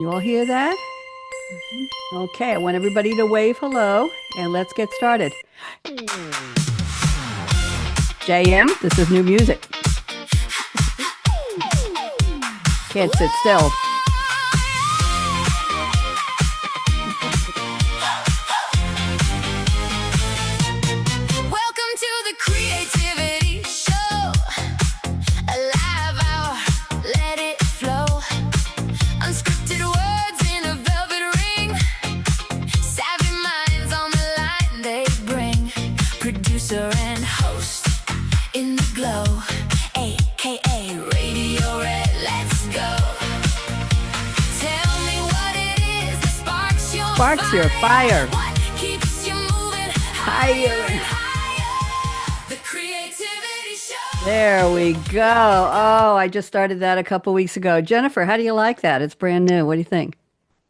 You all hear that? Okay, I want everybody to wave hello and let's get started. JM, this is new music. Can't sit still. Welcome to the Creativity Show. A live hour, let it flow. Unscripted words in a velvet ring. Savvy minds on the line they bring. Producer and host in the glow. akaRadioRed, let's go. Tell me what it is that Sparks your fire. What keeps you moving Higher and higher? The Creativity Show. there we go. Oh, I just started that a couple weeks ago. Jennifer, how do you like that? It's brand new. What do you think?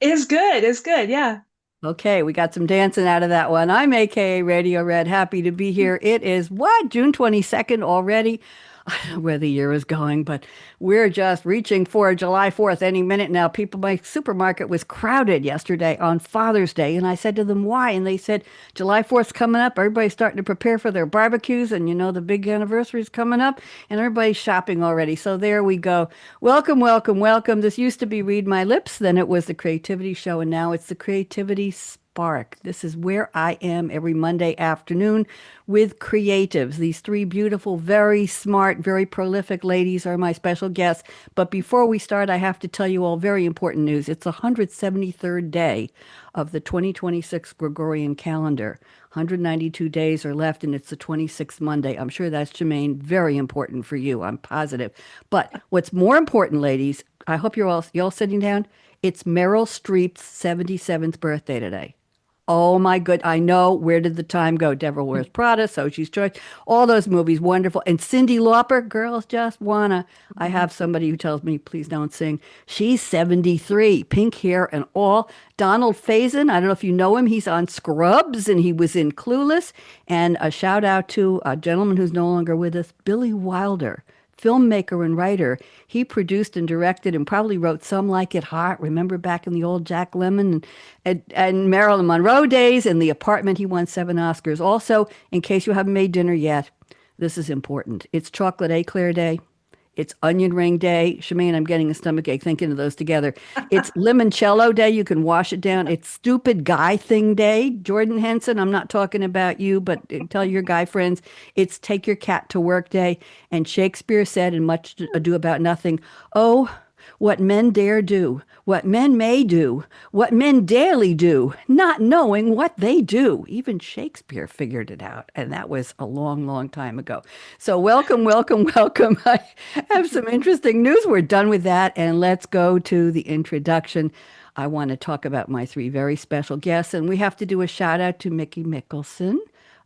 It's good. It's good. Yeah. Okay, we got some dancing out of that one. I'm AKA Radio Red. Happy to be here. It is what? June 22nd already? I don't know where the year is going, but we're just reaching for July 4th any minute now. My supermarket was crowded yesterday on Father's Day, and I said to them, why? And they said, July 4th's coming up. Everybody's starting to prepare for their barbecues, and the big anniversary's coming up, and everybody's shopping already. So there we go. Welcome, welcome, welcome. This used to be Read My Lips, then it was the Creativity Show, and now it's the Creativity Spark. This is where I am every Monday afternoon with creatives. These three beautiful, very smart, very prolific ladies are my special guests. But before we start, I have to tell you all very important news. It's the 173rd day of the 2026 Gregorian calendar. 192 days are left, and it's the 26th Monday. I'm sure that's, Shamayne, very important for you. I'm positive. But what's more important, ladies, I hope you all sitting down. It's Meryl Streep's 77th birthday today. Oh my good. I know. Where did the time go? Devil Wears Prada, Sochi's Choice, all those movies, wonderful. And Cyndi Lauper, Girls Just Wanna. I have somebody who tells me, please don't sing. She's 73, pink hair and all. Donald Faison, I don't know if you know him. He's on Scrubs and he was in Clueless. And a shout out to a gentleman who's no longer with us, Billy Wilder, filmmaker and writer. He produced and directed and probably wrote Some Like It Hot. Remember back in the old Jack Lemmon and Marilyn Monroe days and The Apartment. He won 7 Oscars. Also, in case you haven't made dinner yet, this is important. It's Chocolate Eclair Day. It's Onion Ring Day. Shamayne, I'm getting a stomachache thinking of those together. It's Limoncello Day. You can wash it down. It's Stupid Guy Thing Day. Jordan Henson, I'm not talking about you, but tell your guy friends. It's Take Your Cat to Work Day. And Shakespeare said in Much Ado About Nothing, oh, what men dare do, what men may do, what men daily do, not knowing what they do. Even Shakespeare figured it out, and that was a long, long time ago. So welcome, welcome, welcome. I have some interesting news. We're done with that, and let's go to the introduction. I want to talk about my three very special guests, and we have to do a shout out to Mickey Mickelson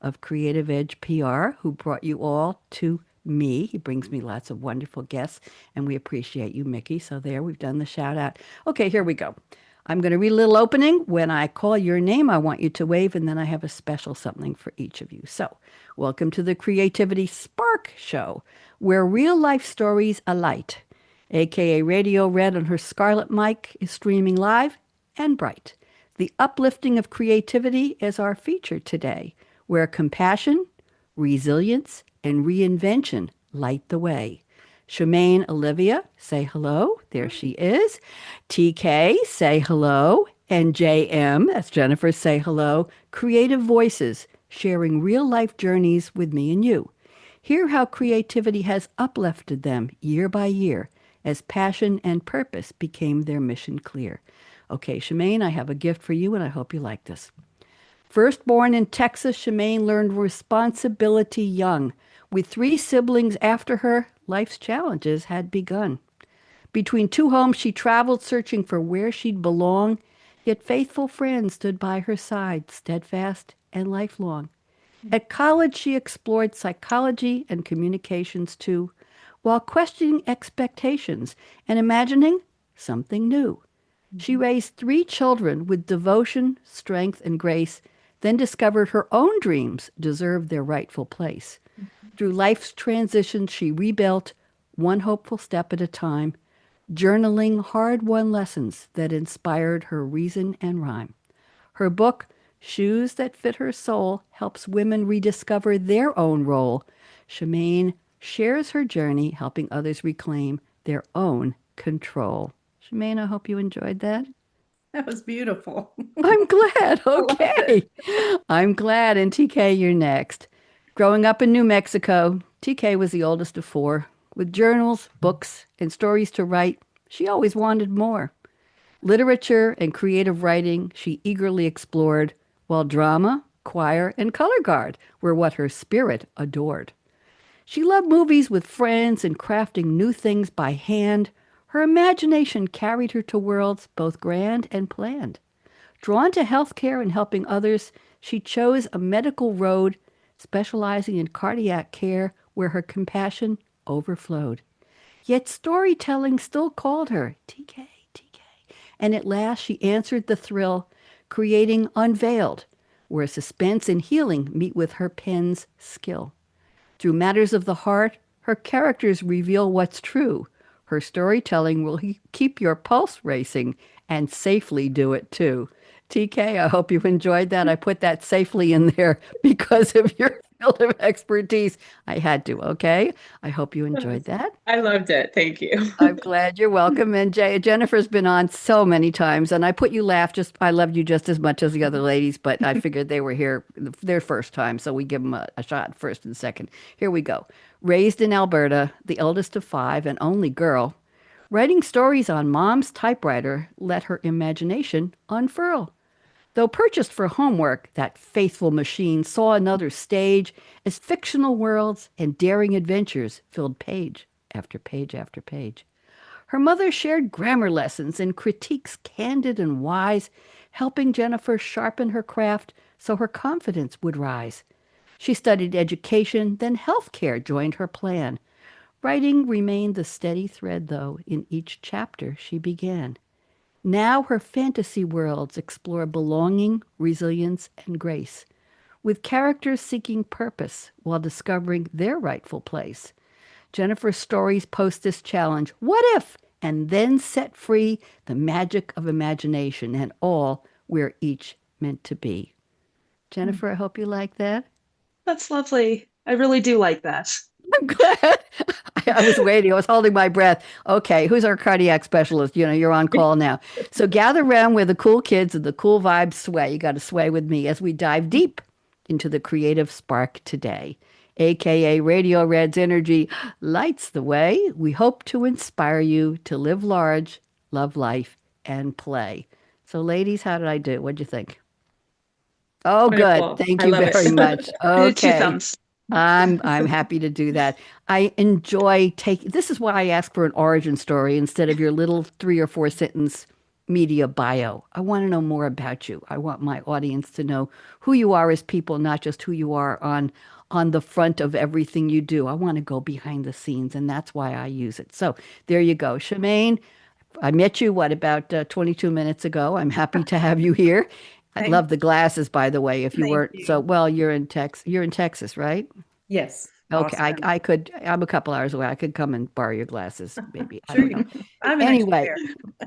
of Creative Edge PR, who brought you all to me. He brings me lots of wonderful guests, and we appreciate you, Mickey. So there, we've done the shout out. Okay, here we go. I'm going to read a little opening. When I call your name, I want you to wave, and then I have a special something for each of you. So, welcome to the Creativity Spark Show, where real life stories alight. AKA Radio Red on her Scarlett Mic is streaming live and bright. The Uplifting of Creativity is our feature today, where compassion, resilience, and reinvention light the way. Shamayne, Olivia, say hello. There she is. TK, say hello. And JM, that's Jennifer, say hello. Creative voices sharing real life journeys with me and you. Hear how creativity has uplifted them year by year as passion and purpose became their mission clear. Okay, Shamayne, I have a gift for you, and I hope you like this. First born in Texas, Shamayne learned responsibility young. With 3 siblings after her, life's challenges had begun. Between 2 homes, she traveled searching for where she'd belong, yet faithful friends stood by her side, steadfast and lifelong. At college, she explored psychology and communications too, while questioning expectations and imagining something new. She raised 3 children with devotion, strength, and grace, then discovered her own dreams deserved their rightful place. Through life's transitions, she rebuilt one hopeful step at a time, journaling hard-won lessons that inspired her reason and rhyme. Her book, Shoes That Fit Her Soul, helps women rediscover their own role. Shamayne shares her journey helping others reclaim their own control. Shamayne, I hope you enjoyed that. That was beautiful. I'm glad. I loved it. Okay. I'm glad. And TK, you're next. Growing up in New Mexico, TK was the oldest of four. With journals, books, and stories to write, she always wanted more. Literature and creative writing she eagerly explored, while drama, choir, and color guard were what her spirit adored. She loved movies with friends and crafting new things by hand. Her imagination carried her to worlds both grand and planned. Drawn to healthcare and helping others, she chose a medical road, specializing in cardiac care where her compassion overflowed. Yet storytelling still called her TK, TK. And at last she answered the thrill, creating Unveiled, where suspense and healing meet with her pen's skill. Through matters of the heart, her characters reveal what's true. Her storytelling will keep your pulse racing and safely do it too. TK, I hope you enjoyed that. I put that safely in there because of your field of expertise. I had to, okay? I hope you enjoyed that. I loved it. Thank you. I'm glad you're welcome. And Jennifer's been on so many times, and I put you laugh. Just I loved you just as much as the other ladies, but I figured they were here their first time, so we give them a shot first and second. Here we go. Raised in Alberta, the eldest of five and only girl, writing stories on mom's typewriter let her imagination unfurl. Though purchased for homework, that faithful machine saw another stage as fictional worlds and daring adventures filled page after page after page. Her mother shared grammar lessons and critiques candid and wise, helping Jennifer sharpen her craft so her confidence would rise. She studied education, then healthcare joined her plan. Writing remained the steady thread, though, in each chapter she began. Now her fantasy worlds explore belonging, resilience, and grace, with characters seeking purpose while discovering their rightful place. Jennifer's stories post this challenge: what if? And then set free the magic of imagination and all we're each meant to be. Jennifer, I hope you like that. That's lovely. I really do like that. I'm glad. I was waiting. I was holding my breath. Okay, who's our cardiac specialist? You know, you're on call now. So gather around where the cool kids and the cool vibes sway. You got to sway with me as we dive deep into the creative spark today. AKA Radio Red's energy lights the way. We hope to inspire you to live large, love life, and play. So, ladies, how did I do? What'd you think? Oh, good. Wonderful. Thank I you love very it. much. I did two Okay. thumbs. I'm happy to do that. I enjoy taking this is why I ask for an origin story instead of your little 3 or 4 sentence media bio. I want to know more about you. I want my audience to know who you are as people, not just who you are on the front of everything you do. I want to go behind the scenes, and that's why I use it. So there you go. Shamayne, I met you, what, about 22 minutes ago. I'm happy to have you here. I Thank, love the glasses, by the way. If you thank weren't so you. well, you're in Texas, right? Yes, Okay, Austin. I'm a couple hours away. I could come and borrow your glasses, maybe. I Sure don't you know. can. I have an extra Anyway, pair.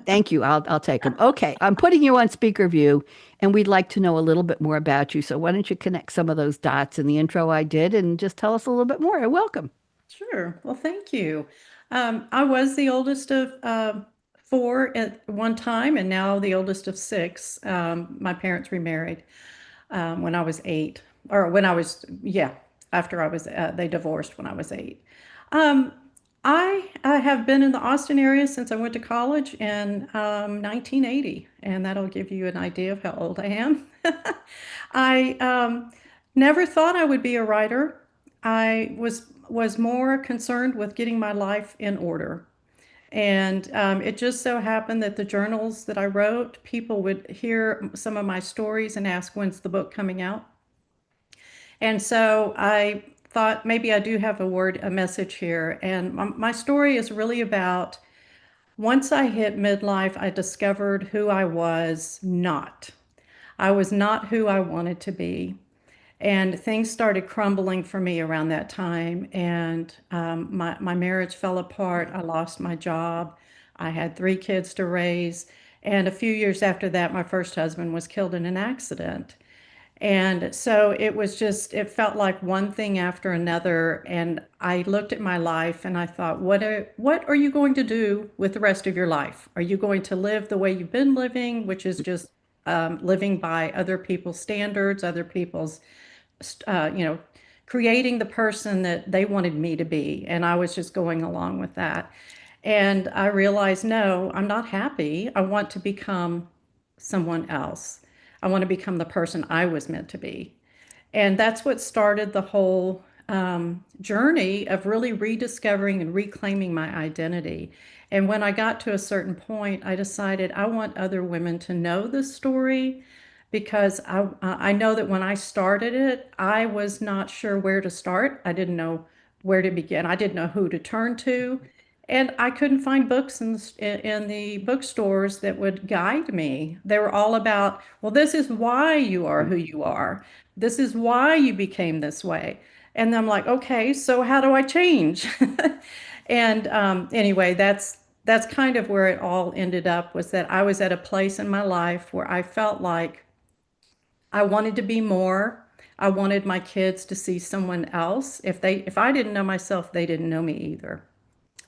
thank you. I'll take them. Okay, I'm putting you on speaker view, and we'd like to know a little bit more about you. So why don't you connect some of those dots in the intro I did and just tell us a little bit more? You're welcome. Sure. Well, thank you. I was the oldest of four at one time, and now the oldest of six. My parents remarried when I was eight, or when I was, yeah, after I was, they divorced when I was eight. Um, I have been in the Austin area since I went to college in 1980, and that'll give you an idea of how old I am. I never thought I would be a writer. I was more concerned with getting my life in order. And it just so happened that the journals that I wrote, people would hear some of my stories and ask, when's the book coming out? And so I thought maybe I do have a message here. And my story is really about once I hit midlife, I discovered who I was not. I was not who I wanted to be. And things started crumbling for me around that time. And my marriage fell apart. I lost my job. I had 3 kids to raise. And a few years after that, my first husband was killed in an accident. And so it was just, it felt like one thing after another. And I looked at my life and I thought, what are you going to do with the rest of your life? Are you going to live the way you've been living, which is just living by other people's standards, other people's, you know, creating the person that they wanted me to be? And I was just going along with that. And I realized, no, I'm not happy. I want to become someone else. I want to become the person I was meant to be. And that's what started the whole journey of really rediscovering and reclaiming my identity. And when I got to a certain point, I decided I want other women to know this story because I know that when I started it, I was not sure where to start. I didn't know where to begin. I didn't know who to turn to. And I couldn't find books in the bookstores that would guide me. They were all about, well, this is why you are who you are. This is why you became this way. And I'm like, okay, so how do I change? And anyway, that's kind of where it all ended up, was that I was at a place in my life where I felt like I wanted to be more. I wanted my kids to see someone else. If I didn't know myself, they didn't know me either.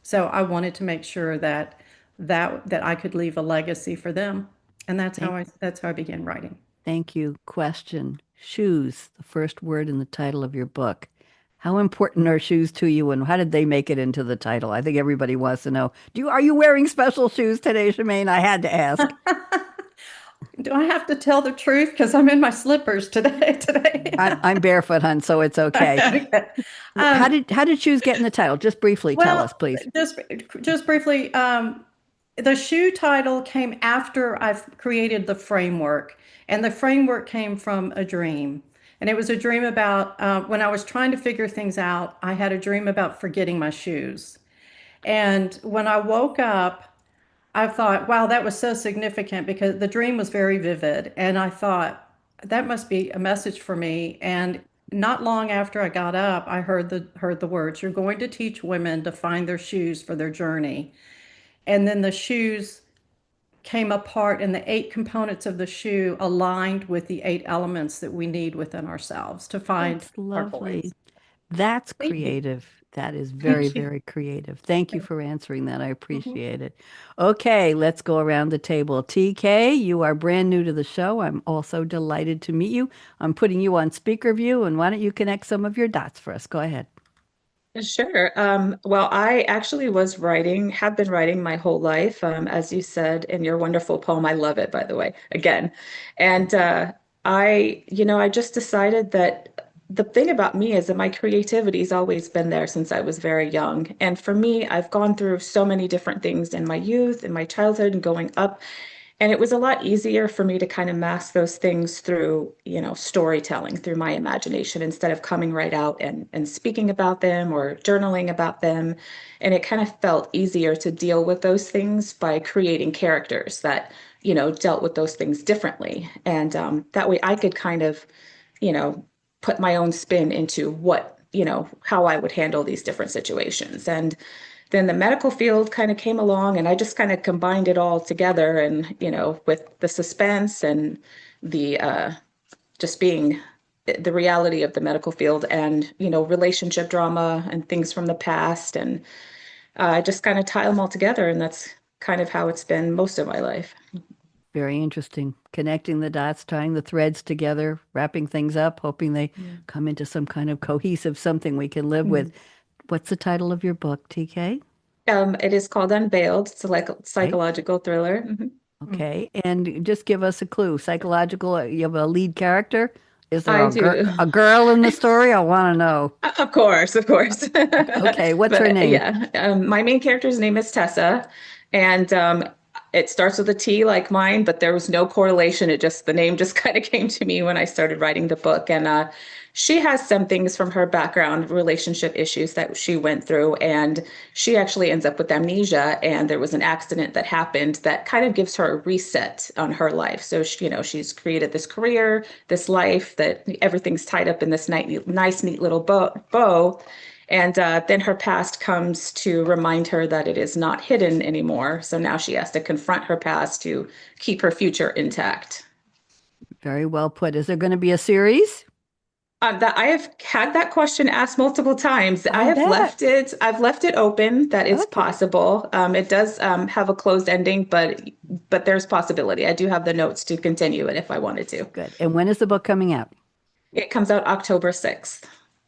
So I wanted to make sure that I could leave a legacy for them. And Thank, that's how I began writing. thank you. Question. Shoes, the first word in the title of your book. How important are shoes to you and how did they make it into the title? I think everybody wants to know. Are you wearing special shoes today, Shamayne? I had to ask. Do I have to tell the truth? Because I'm in my slippers today. I'm barefoot, hun, so it's okay. Okay. How did shoes get in the title? Just briefly tell us, Well, please. just briefly, the shoe title came after I've created the framework, and the framework came from a dream. And it was a dream about when I was trying to figure things out, I had a dream about forgetting my shoes. And when I woke up, I thought, wow, that was so significant because the dream was very vivid. And I thought, that must be a message for me. And not long after I got up, I heard the words, you're going to teach women to find their shoes for their journey. And then the shoes came apart, and the 8 components of the shoe aligned with the 8 elements that we need within ourselves to find That's our lovely. voice. That's Thank you. creative. That is very, Thank you. very creative. Thank you Thank for answering that. I you. Mhm. appreciate it. Okay, let's go around the table. TK, you are brand new to the show. I'm also delighted to meet you. I'm putting you on speaker view, and why don't you connect some of your dots for us? Go ahead. Sure. Well, I actually have been writing my whole life, as you said in your wonderful poem. I love it, by the way, again. And I just decided that the thing about me is that my creativity's always been there since I was very young. And for me, I've gone through so many different things in my youth, in my childhood, and going up. And it was a lot easier for me to kind of mask those things through, storytelling, through my imagination, instead of coming right out and speaking about them or journaling about them. And it kind of felt easier to deal with those things by creating characters that, dealt with those things differently. And that way I could kind of, you know, put my own spin into how I would handle these different situations. And then the medical field kind of came along and I just kind of combined it all together and, with the suspense and the just being the reality of the medical field and, relationship drama and things from the past. And I just kind of tie them all together. And that's kind of how it's been most of my life. Very interesting. Connecting the dots, tying the threads together, wrapping things up, hoping they Yeah. come into some kind of cohesive something we can live with. Mhm. What's the title of your book, TK? It is called Unveiled. It's like a Okay. psychological thriller. Mhm. Mhm. Okay. And just give us a clue. Psychological, you have a lead character? Is there I do. a girl in the story? I want to know. Of course, of course. Okay. What's her But name? yeah, my main character's name is Tessa, and it starts with a T like mine, but there was no correlation. The name just kind of came to me when I started writing the book. And she has some things from her background, relationship issues that she went through, and she actually ends up with amnesia. And there was an accident that happened that kind of gives her a reset on her life. So she's created this career, this life that everything's tied up in this nice, neat little bow. And then her past comes to remind her that it is not hidden anymore. So now she has to confront her past to keep her future intact. Very well put. Is there going to be a series? That I have had that question asked multiple times. I I have bet. left it. I've left it open. That is Okay, possible. It does have a closed ending, but there's possibility. I do have the notes to continue it if I wanted to. good. And when is the book coming out? It comes out October 6th.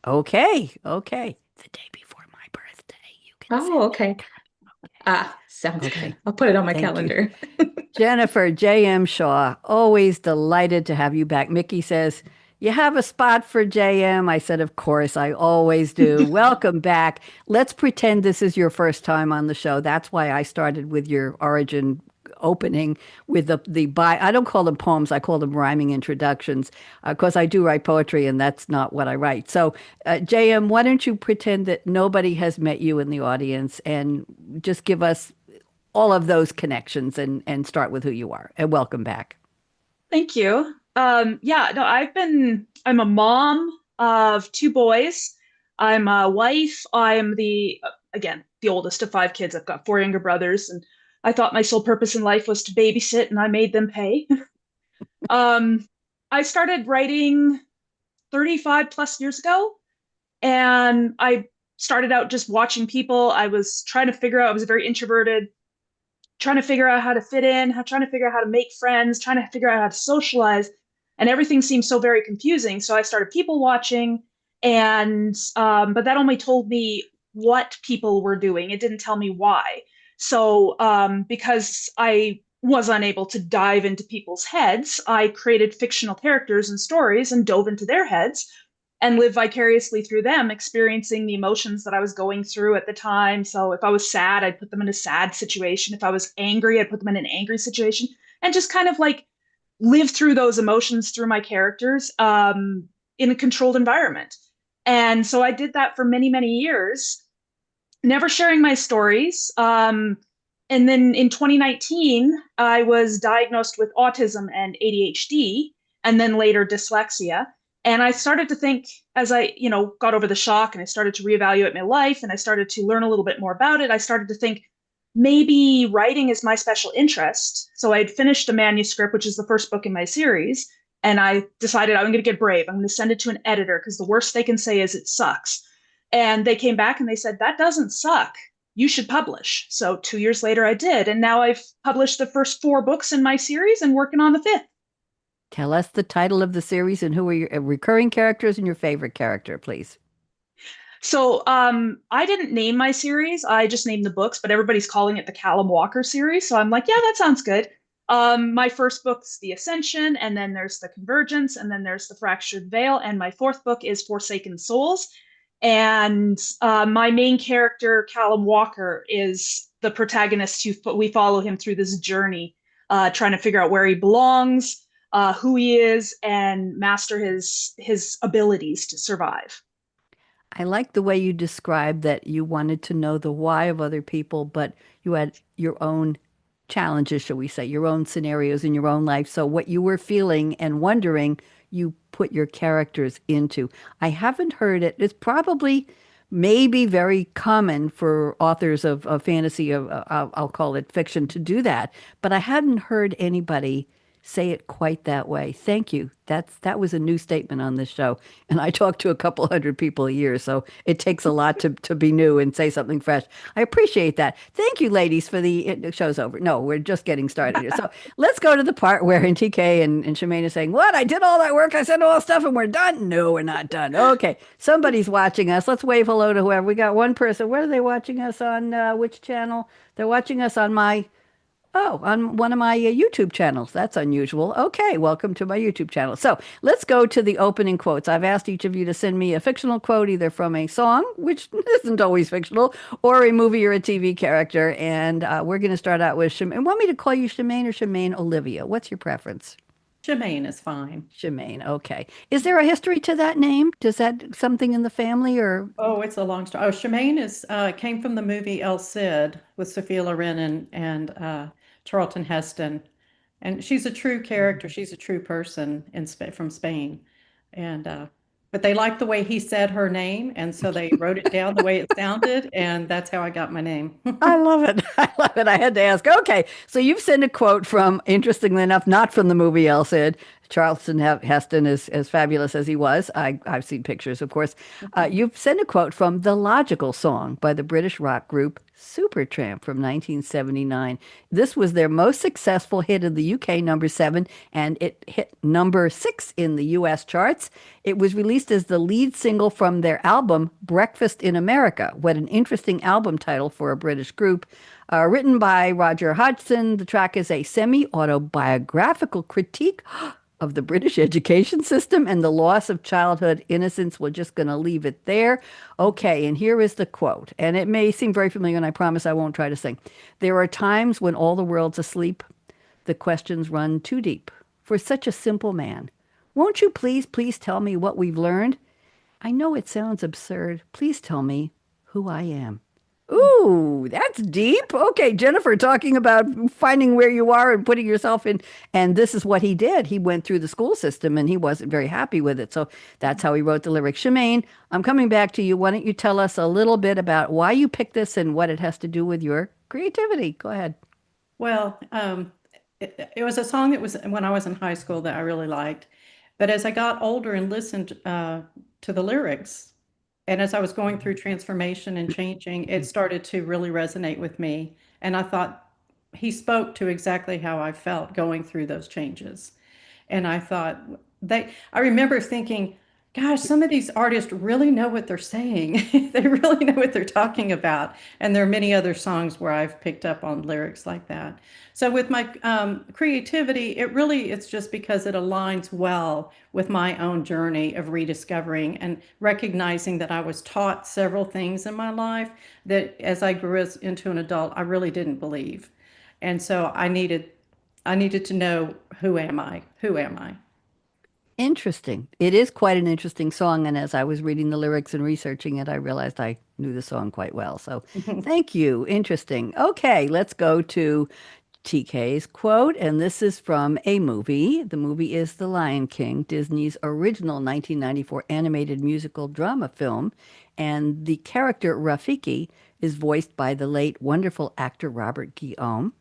Okay, okay. The day before my birthday. You can Oh, send me okay. Sounds Okay, good. I'll put it on my thank you. calendar. Jennifer J.M. Shaw, always delighted to have you back. Mickey says, you have a spot for JM. I said, of course, I always do. Welcome back. Let's pretend this is your first time on the show. That's why I started with your origin opening with I don't call them poems, I call them rhyming introductions, because I do write poetry and that's not what I write. So, JM, why don't you pretend that nobody has met you in the audience and just give us all of those connections and start with who you are. And welcome back. Thank you. Yeah, no, I'm a mom of two boys. I'm a wife. I'm again, the oldest of five kids. I've got four younger brothers, and I thought my sole purpose in life was to babysit, and I made them pay. Um, I started writing 35 plus years ago, and I started out just watching people. I was trying to figure out, I was very introverted, trying to figure out how to fit in, trying to figure out how to make friends, trying to figure out how to socialize. And everything seemed so very confusing. So I started people watching, and but that only told me what people were doing. It didn't tell me why. So because I was unable to dive into people's heads, I created fictional characters and stories and dove into their heads and live vicariously through them, experiencing the emotions that I was going through at the time. So if I was sad, I'd put them in a sad situation. If I was angry, I'd put them in an angry situation, and just kind of like live through those emotions through my characters in a controlled environment. And so I did that for many, many years, never sharing my stories. And then in 2019, I was diagnosed with autism and ADHD, and then later dyslexia. And I started to think, as I, got over the shock and I started to reevaluate my life and I started to learn a little bit more about it, I started to think maybe writing is my special interest. So I'd finished a manuscript, which is the first book in my series. And I decided I'm going to get brave. I'm going to send it to an editor because the worst they can say is it sucks. And they came back and they said, that doesn't suck. You should publish. So 2 years later, I did. And now I've published the first four books in my series and working on the fifth. Tell us the title of the series and who are your recurring characters and your favorite character, please. So I didn't name my series. I just named the books, but everybody's calling it the Callum Walker series. So I'm like, yeah, that sounds good. My first book's The Ascension, and then there's The Convergence, and then there's The Fractured Veil, and my fourth book is Forsaken Souls. And my main character, Callum Walker, is the protagonist who we follow him through this journey, trying to figure out where he belongs, who he is, and master his abilities to survive. I like the way you described that you wanted to know the why of other people, but you had your own challenges, shall we say, your own scenarios in your own life. So what you were feeling and wondering, you put your characters into. I haven't heard it. It's probably maybe very common for authors of fantasy, I'll call it fiction, to do that, but I hadn't heard anybody say it quite that way. Thank you. That was a new statement on this show. And I talk to a couple hundred people a year, so it takes a lot to be new and say something fresh. I appreciate that. Thank you, ladies, for the show's over. No, we're just getting started here. So let's go to the part where TK and Shamayne are saying, what? I did all that work. I said all that stuff and we're done. No, we're not done. Okay. Somebody's watching us. Let's wave hello to whoever. We got one person. Where are they watching us on which channel? They're watching us on on one of my YouTube channels. That's unusual. Okay, welcome to my YouTube channel. So let's go to the opening quotes. I've asked each of you to send me a fictional quote, either from a song, which isn't always fictional, or a movie or a TV character. And we're going to start out with Shamayne. Want me to call you Shamayne or Shamayne Olivia? What's your preference? Shamayne is fine. Shamayne. Okay. Is there a history to that name? Does that something in the family or? Oh, it's a long story. Oh, Shamayne is came from the movie El Cid with Sophia Loren and Charlton Heston, and she's a true character. She's a true person from Spain, and but they liked the way he said her name, and so they wrote it down the way it sounded, and that's how I got my name. I love it. I love it. I had to ask. Okay, so you've sent a quote from, interestingly enough, not from the movie El Cid. Charleston Heston is as fabulous as he was. I've seen pictures, of course. You've sent a quote from The Logical Song by the British rock group Supertramp from 1979. This was their most successful hit in the UK, number seven, and it hit number six in the US charts. It was released as the lead single from their album Breakfast in America. What an interesting album title for a British group. Written by Roger Hodgson, the track is a semi-autobiographical critique of the British education system and the loss of childhood innocence. We're just going to leave it there. Okay, and here is the quote. And it may seem very familiar, and I promise I won't try to sing. There are times when all the world's asleep, the questions run too deep. For such a simple man, won't you please tell me what we've learned? I know it sounds absurd. Please tell me who I am. Ooh, that's deep. Okay, Jennifer, talking about finding where you are and putting yourself in. And this is what he did. He went through the school system and he wasn't very happy with it. So that's how he wrote the lyrics. Shamayne, I'm coming back to you. Why don't you tell us a little bit about why you picked this and what it has to do with your creativity? Go ahead. Well, it was a song that was when I was in high school that I really liked. But as I got older and listened to the lyrics, and as I was going through transformation and changing, it started to really resonate with me. And I thought he spoke to exactly how I felt going through those changes. And I thought I remember thinking, gosh, some of these artists really know what they're saying. They really know what they're talking about. And there are many other songs where I've picked up on lyrics like that. So with my creativity, it's just because it aligns well with my own journey of rediscovering and recognizing that I was taught several things in my life that as I grew into an adult, I really didn't believe. And so I needed to know, who am I? Who am I? Interesting. It is quite an interesting song. And as I was reading the lyrics and researching it, I realized I knew the song quite well. So thank you. Interesting. Okay, let's go to TK's quote. And this is from a movie. The movie is The Lion King, Disney's original 1994 animated musical drama film. And the character Rafiki is voiced by the late wonderful actor Robert Guillaume.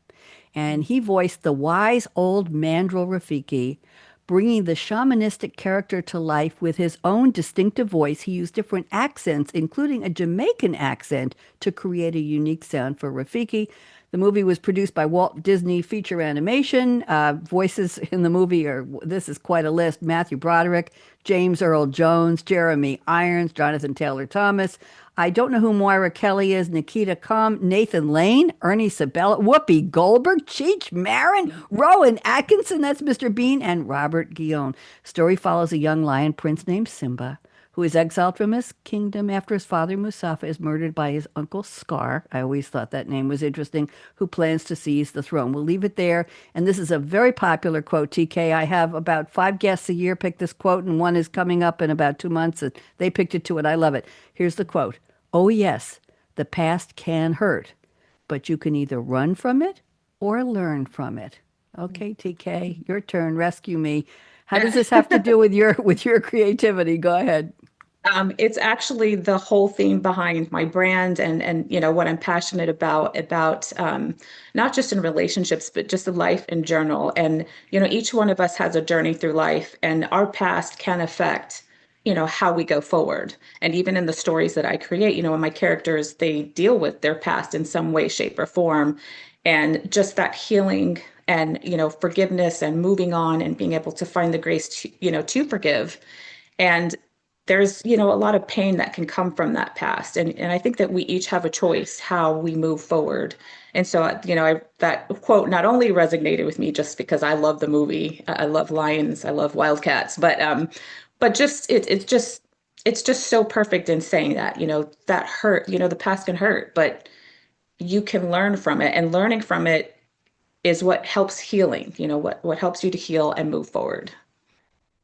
And he voiced the wise old mandrill Rafiki, bringing the shamanistic character to life with his own distinctive voice. He used different accents, including a Jamaican accent, to create a unique sound for Rafiki. The movie was produced by Walt Disney Feature Animation. Voices in the movie this is quite a list: Matthew Broderick, James Earl Jones, Jeremy Irons, Jonathan Taylor Thomas. I don't know who Moira Kelly is, Nikita Com, Nathan Lane, Ernie Sabella, Whoopi Goldberg, Cheech Marin, Rowan Atkinson, that's Mr. Bean, and Robert Guillaume. Story follows a young lion prince named Simba, who is exiled from his kingdom after his father Mustafa is murdered by his uncle Scar. I always thought that name was interesting, who plans to seize the throne. We'll leave it there. And this is a very popular quote, TK. I have about 5 guests a year pick this quote, and one is coming up in about 2 months, and they picked it too, and I love it. Here's the quote. Oh, yes, the past can hurt, but you can either run from it or learn from it. Okay, TK, your turn. Rescue me. How does this have to do with your creativity? Go ahead. It's actually the whole theme behind my brand and what I'm passionate about not just in relationships, but just in life in general. And each one of us has a journey through life, and our past can affect how we go forward. And even in the stories that I create, when my characters, they deal with their past in some way, shape, or form, and just that healing and forgiveness and moving on and being able to find the grace to forgive. And there's a lot of pain that can come from that past, and I think that we each have a choice how we move forward. And so that quote not only resonated with me just because I love the movie, I love lions, I love wildcats, but just it's just so perfect in saying that that hurt, the past can hurt, but you can learn from it, and learning from it is what helps healing, what helps you to heal and move forward.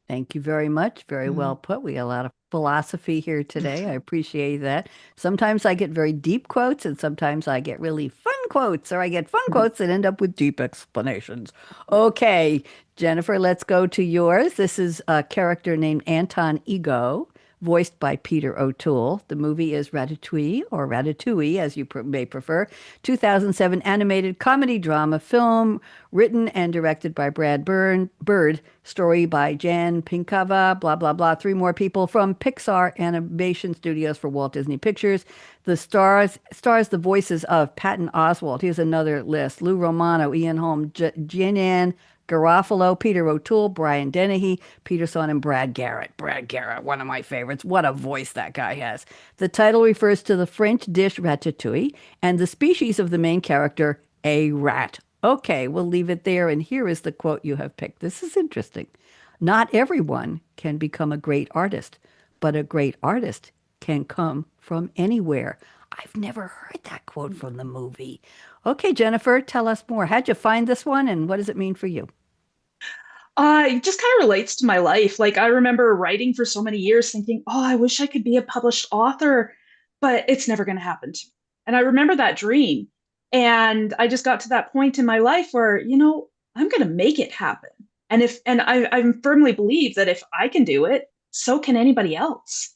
Thank you very much. Very well put. We got a lot of philosophy here today. I appreciate that. Sometimes I get very deep quotes, and sometimes I get really fun quotes, or I get fun quotes that end up with deep explanations. Okay, Jennifer, let's go to yours. This is a character named Anton Ego voiced by Peter O'Toole. The movie is Ratatouille, or Ratatouille, as you may prefer, 2007 animated comedy drama film written and directed by Bird, story by Jan Pinkava, blah, blah, blah. Three more people from Pixar Animation Studios for Walt Disney Pictures. The stars the voices of Patton Oswalt. Here's another list. Lou Romano, Ian Holm, Jeanne Garofalo, Peter O'Toole, Brian Dennehy, Peterson, and Brad Garrett. Brad Garrett, one of my favorites. What a voice that guy has. The title refers to the French dish ratatouille and the species of the main character, a rat. Okay, we'll leave it there. And here is the quote you have picked. This is interesting. Not everyone can become a great artist, but a great artist can come from anywhere. I've never heard that quote from the movie. Okay, Jennifer, tell us more. How'd you find this one and what does it mean for you? It just kind of relates to my life. Like, I remember writing for so many years thinking, oh, I wish I could be a published author, but it's never going to happen to me. And I remember that dream. And I just got to that point in my life where, I'm going to make it happen. And I firmly believe that if I can do it, so can anybody else.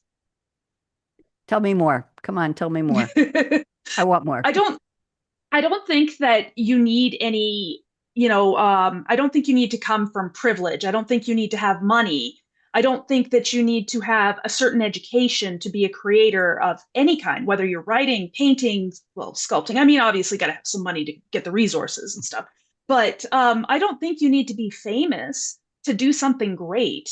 Tell me more. Come on, tell me more. I want more. I don't think that you need any, I don't think you need to come from privilege. I don't think you need to have money. I don't think that you need to have a certain education to be a creator of any kind, whether you're writing, painting, well, sculpting. I mean, obviously, got to have some money to get the resources and stuff. But I don't think you need to be famous to do something great.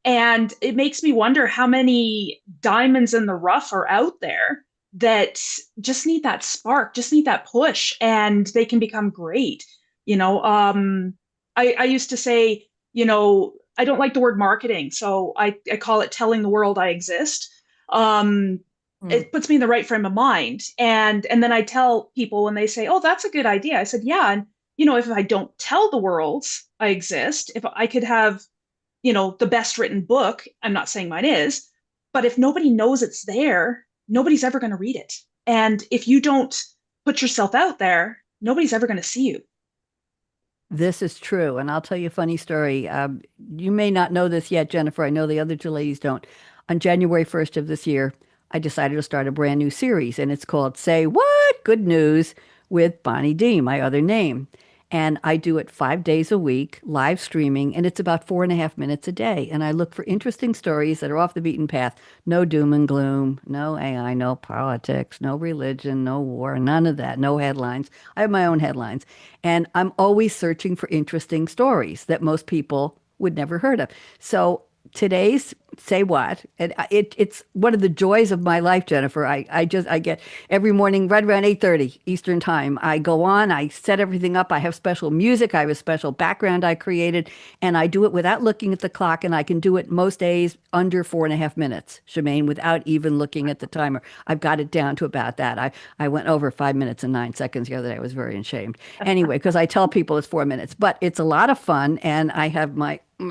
And it makes me wonder how many diamonds in the rough are out there that just need that spark, just need that push, and they can become great. I used to say, I don't like the word marketing, so I call it telling the world I exist. It puts me in the right frame of mind. And then I tell people when they say, oh, that's a good idea. I said, yeah. And, if I don't tell the world I exist, if I could have, the best written book, I'm not saying mine is, but if nobody knows it's there, nobody's ever going to read it. And if you don't put yourself out there, nobody's ever going to see you. This is true. And I'll tell you a funny story. You may not know this yet, Jennifer. I know the other two ladies don't. On January 1st of this year, I decided to start a brand new series, and it's called Say What? Good News with Bonnie D, my other name. And I do it 5 days a week, live streaming, and it's about 4.5 minutes a day. And I look for interesting stories that are off the beaten path. No doom and gloom, no AI, no politics, no religion, no war, none of that, no headlines. I have my own headlines. And I'm always searching for interesting stories that most people would never heard of. So today's Say What? And it's one of the joys of my life, Jennifer. I get every morning right around 8:30 Eastern time. I go on, I set everything up. I have special music. I have a special background I created, and I do it without looking at the clock. And I can do it most days under 4.5 minutes, Shamayne, without even looking at the timer. I've got it down to about that. I went over 5 minutes and 9 seconds the other day. I was very ashamed. Anyway, because I tell people it's 4 minutes, but it's a lot of fun, and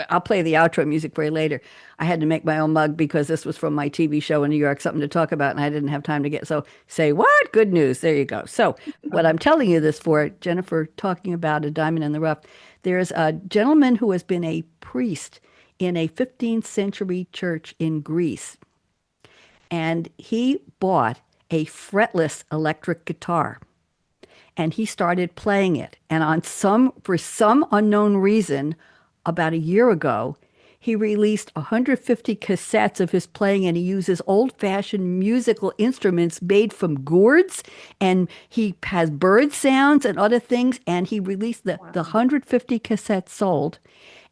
I'll play the outro music for you later. I had to make my own mug because this was from my TV show in New York, something to talk about, and I didn't have time to get. So Say What? Good news. There you go. So what I'm telling you this for, Jennifer, talking about a diamond in the rough, there's a gentleman who has been a priest in a 15th century church in Greece. And he bought a fretless electric guitar. And he started playing it. And for some unknown reason, about a year ago, he released 150 cassettes of his playing, and he uses old-fashioned musical instruments made from gourds, and he has bird sounds and other things, and he released the 150 cassettes sold.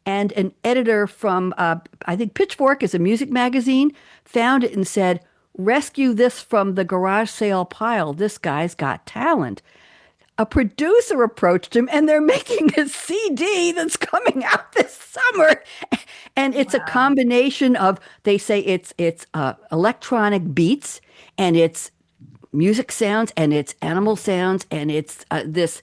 And an editor from, I think Pitchfork is a music magazine, found it and said, rescue this from the garage sale pile. This guy's got talent. A producer approached him, and they're making a CD that's coming out this summer. And it's a combination of, they say it's electronic beats, and it's music sounds, and it's animal sounds, and it's this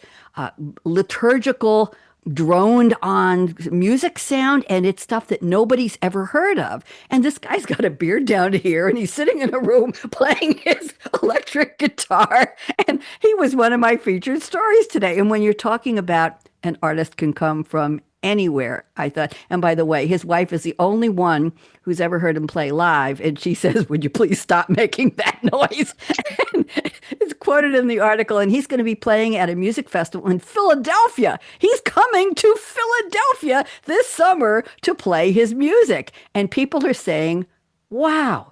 liturgical droned on music sound, and it's stuff that nobody's ever heard of. And this guy's got a beard down to here, and he's sitting in a room playing his electric guitar. And he was one of my featured stories today. And when you're talking about an artist can come from anywhere, I thought. And by the way, his wife is the only one who's ever heard him play live. And she says, would you please stop making that noise? And it's quoted in the article. And he's going to be playing at a music festival in Philadelphia. He's coming to Philadelphia this summer to play his music. And people are saying, wow,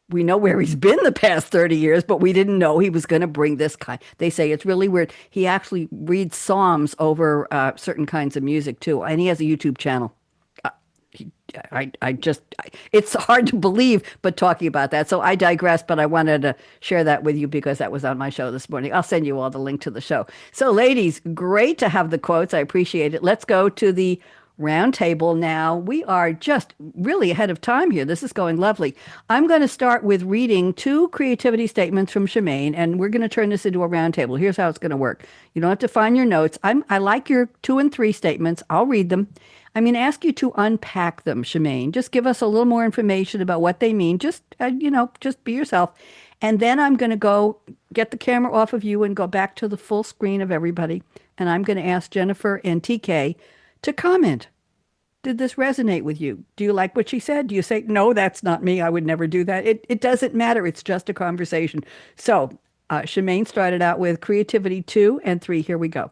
we know where he's been the past 30 years, but we didn't know he was going to bring this kind. They say it's really weird. He actually reads psalms over certain kinds of music too, and he has a YouTube channel. He, it's hard to believe, but talking about that. So I digress, but I wanted to share that with you because that was on my show this morning. I'll send you all the link to the show. So ladies, great to have the quotes. I appreciate it. Let's go to the round table now. We are just really ahead of time here. This is going lovely. I'm going to start with reading two creativity statements from Shamayne, and we're going to turn this into a round table. Here's how it's going to work. You don't have to find your notes. I like your 2 and 3 statements. I'll read them. I'm going to ask you to unpack them, Shamayne. Just give us a little more information about what they mean. Just, just be yourself. And then I'm going to go get the camera off of you and go back to the full screen of everybody. And I'm going to ask Jennifer and TK to comment. Did this resonate with you? Do you like what she said? Do you say, no, that's not me. I would never do that. It doesn't matter. It's just a conversation. So Shamayne started out with creativity 2 and 3. Here we go.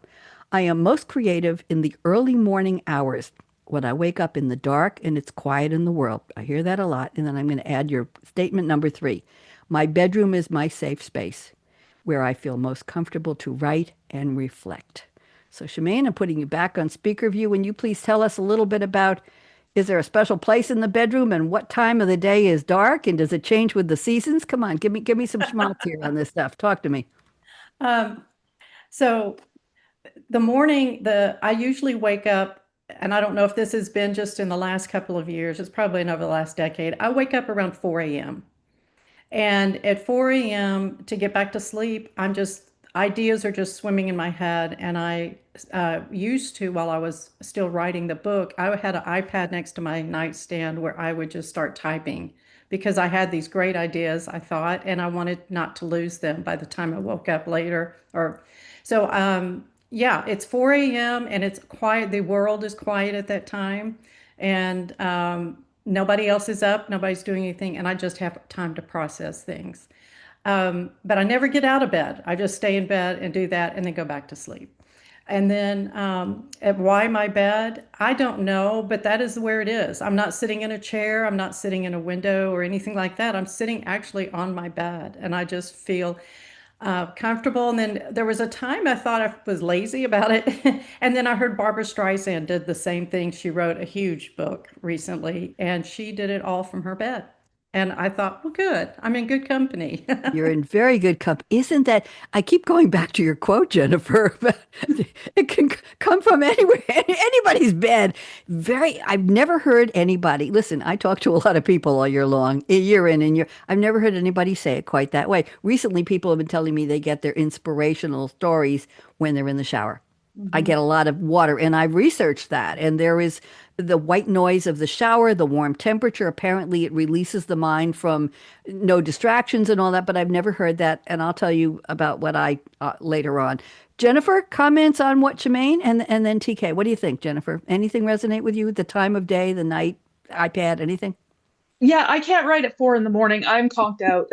I am most creative in the early morning hours when I wake up in the dark and it's quiet in the world. I hear that a lot. And then I'm going to add your statement number 3. My bedroom is my safe space where I feel most comfortable to write and reflect. So Shamayne, I'm putting you back on speaker view. Will you please tell us a little bit about, is there a special place in the bedroom and what time of the day is dark and does it change with the seasons? Come on, give me some schmaltz here on this stuff. Talk to me. So the morning, I usually wake up, and I don't know if this has been just in the last couple of years, it's probably over the last decade. I wake up around 4 a.m. And at 4 a.m. to get back to sleep, ideas are just swimming in my head. And I used to, while I was still writing the book, I had an iPad next to my nightstand where I would just start typing because I had these great ideas, I thought, and I wanted not to lose them by the time I woke up later. Yeah, it's 4 a.m. and it's quiet. The world is quiet at that time. And nobody else is up, nobody's doing anything, and I just have time to process things. But I never get out of bed. I just stay in bed and do that and then go back to sleep. And then why my bed? I don't know, but that is where it is. I'm not sitting in a chair. I'm not sitting in a window or anything like that. I'm sitting actually on my bed and I just feel comfortable. And then there was a time I thought I was lazy about it. And then I heard Barbara Streisand did the same thing. She wrote a huge book recently and she did it all from her bed. And I thought, well, good. I'm in good company. You're in very good company. Isn't that, I keep going back to your quote, Jennifer, but it can come from anywhere, anybody's bed. I've never heard anybody, listen, I talk to a lot of people all year long, a year in and year. I've never heard anybody say it quite that way. Recently, people have been telling me they get their inspirational stories when they're in the shower. I get a lot of water, and I've researched that. And there is the white noise of the shower, the warm temperature. Apparently, it releases the mind from no distractions and all that. But I've never heard that, and I'll tell you about what I later on. Jennifer, comments on what Shamayne and then TK. What do you think, Jennifer? Anything resonate with you? The time of day, the night, iPad, anything? Yeah, I can't write at 4 in the morning. I'm conked out.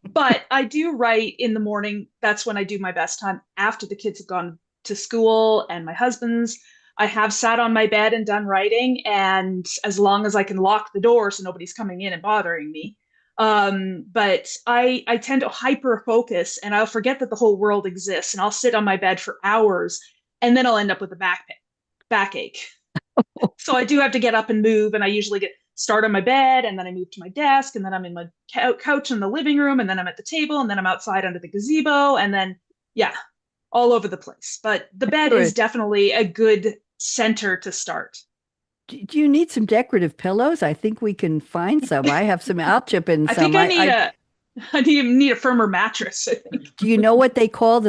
But I do write in the morning. That's when I do my best time after the kids have gone to school and my husband's. I have sat on my bed and done writing, and as long as I can lock the door so nobody's coming in and bothering me. But I tend to hyper focus and I'll forget that the whole world exists and I'll sit on my bed for hours and then I'll end up with a backache. So I do have to get up and move, and I usually start on my bed and then I move to my desk and then I'm in my couch in the living room and then I'm at the table and then I'm outside under the gazebo and then, yeah, all over the place. But the bed is definitely a good center to start. Do you need some decorative pillows? I think we can find some. I have some. I'll chip in I some. think I need a firmer mattress, I think. Do you know what they call